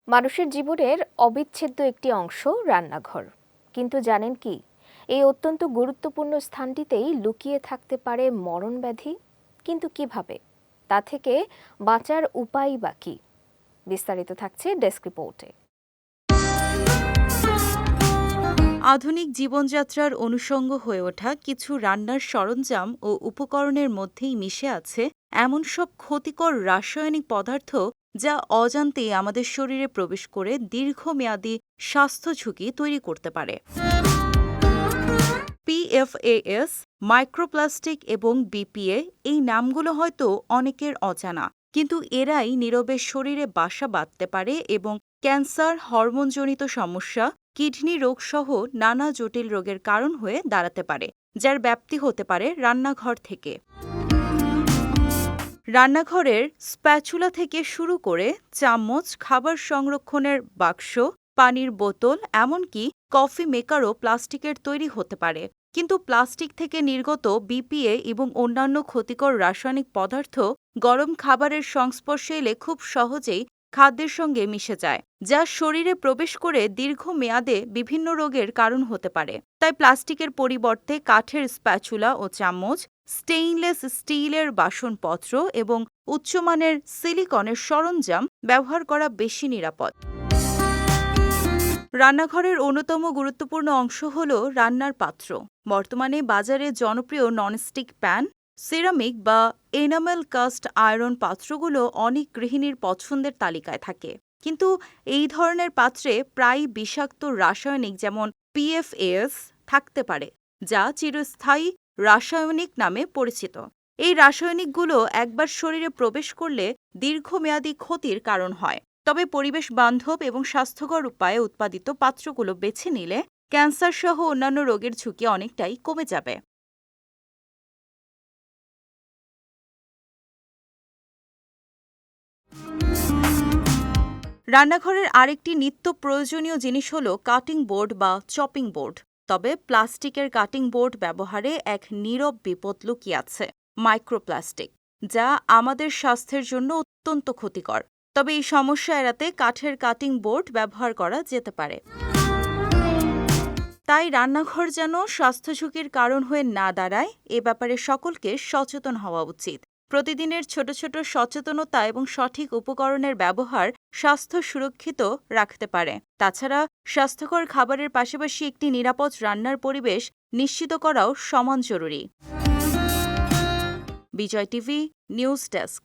মানুষের জীবনের অবিচ্ছেদ্য একটি অংশ রান্নাঘর। কিন্তু জানেন কি, এই অত্যন্ত গুরুত্বপূর্ণ স্থানটিতেই লুকিয়ে থাকতে পারে মরণ ব্যাধি। কিন্তু কিভাবে, তা থেকে বাঁচার উপায় বা কি? বিস্তারিত থাকছে ডেস্ক রিপোর্টে। আধুনিক জীবনযাত্রার অনুষঙ্গ হয়ে ওঠা কিছু রান্নার সরঞ্জাম ও উপকরণের মধ্যেই মিশে আছে এমন সব ক্ষতিকর রাসায়নিক পদার্থ যা অজান্তেই আমাদের শরীরে প্রবেশ করে দীর্ঘমেয়াদী স্বাস্থ্য ঝুঁকি তৈরি করতে পারে। PFAS, মাইক্রোপ্লাস্টিক এবং BPA এই নামগুলো হয়তো অনেকের অজানা, কিন্তু এরাই নীরবে শরীরে বাসা বাঁধতে পারে এবং ক্যান্সার, হরমোনজনিত সমস্যা, কিডনি রোগসহ নানা জটিল রোগের কারণ হয়ে দাঁড়াতে পারে, যার ব্যাপ্তি হতে পারে রান্নাঘর থেকে। রান্নাঘরের স্প্যাচুলা থেকে শুরু করে চামচ, খাবার সংরক্ষণের বাক্স, পানির বোতল, এমনকি কফি মেকারও প্লাস্টিকের তৈরি হতে পারে। কিন্তু প্লাস্টিক থেকে নির্গত BPA এবং অন্যান্য ক্ষতিকর রাসায়নিক পদার্থ গরম খাবারের সংস্পর্শে এলে খুব সহজেই খাদ্যের সঙ্গে মিশে যায়, যা শরীরে প্রবেশ করে দীর্ঘমেয়াদে বিভিন্ন রোগের কারণ হতে পারে। তাই প্লাস্টিকের পরিবর্তে কাঠের স্প্যাচুলা ও চামচ, স্টেইনলেস স্টিলের বাসনপত্র এবং উচ্চমানের সিলিকনের সরঞ্জাম ব্যবহার করা বেশি নিরাপদ। রান্নাঘরের অন্যতম গুরুত্বপূর্ণ অংশ হল রান্নার পাত্র। বর্তমানে বাজারে জনপ্রিয় ননস্টিক প্যান, সিরামিক বা এনামেল কাস্ট আয়রন পাত্রগুলো অনেক গৃহিণীর পছন্দের তালিকায় থাকে। কিন্তু এই ধরনের পাত্রে প্রায় বিষাক্ত রাসায়নিক যেমন PFAS থাকতে পারে, যা চিরস্থায়ী রাসায়নিক নামে পরিচিত। এই রাসায়নিকগুলো একবার শরীরে প্রবেশ করলে দীর্ঘমেয়াদী ক্ষতির কারণ হয়। তবে পরিবেশ বান্ধব এবং স্বাস্থ্যকর উপায়ে উৎপাদিত পাত্রগুলো বেছে নিলে ক্যান্সার সহ অন্যান্য রোগের ঝুঁকি অনেকটাই কমে যাবে। রান্নাঘরের আরেকটি নিত্য প্রয়োজনীয় জিনিস হল কাটিং বোর্ড বা চপিং বোর্ড। তবে প্লাস্টিকের কাটিং বোর্ড ব্যবহারে এক নীরব বিপদ লুকিয়ে আছে, মাইক্রোপ্লাস্টিক, যা আমাদের স্বাস্থ্যের জন্য অত্যন্ত ক্ষতিকর। তবে এই সমস্যা এড়াতে কাঠের কাটিং বোর্ড ব্যবহার করা যেতে পারে। তাই রান্নাঘর যেন স্বাস্থ্য ঝুঁকির কারণ হয়ে না দাঁড়ায়, এ ব্যাপারে সকলকে সচেতন হওয়া উচিত। প্রতিদিনের ছোট ছোট সচেতনতা এবং সঠিক উপকরণের ব্যবহার স্বাস্থ্য সুরক্ষিত রাখতে পারে। তাছাড়া স্বাস্থ্যকর খাবারের পাশাপাশি একটি নিরাপদ রান্নার পরিবেশ নিশ্চিত করাও সমান জরুরি। বিজয় টিভি নিউজ ডেস্ক।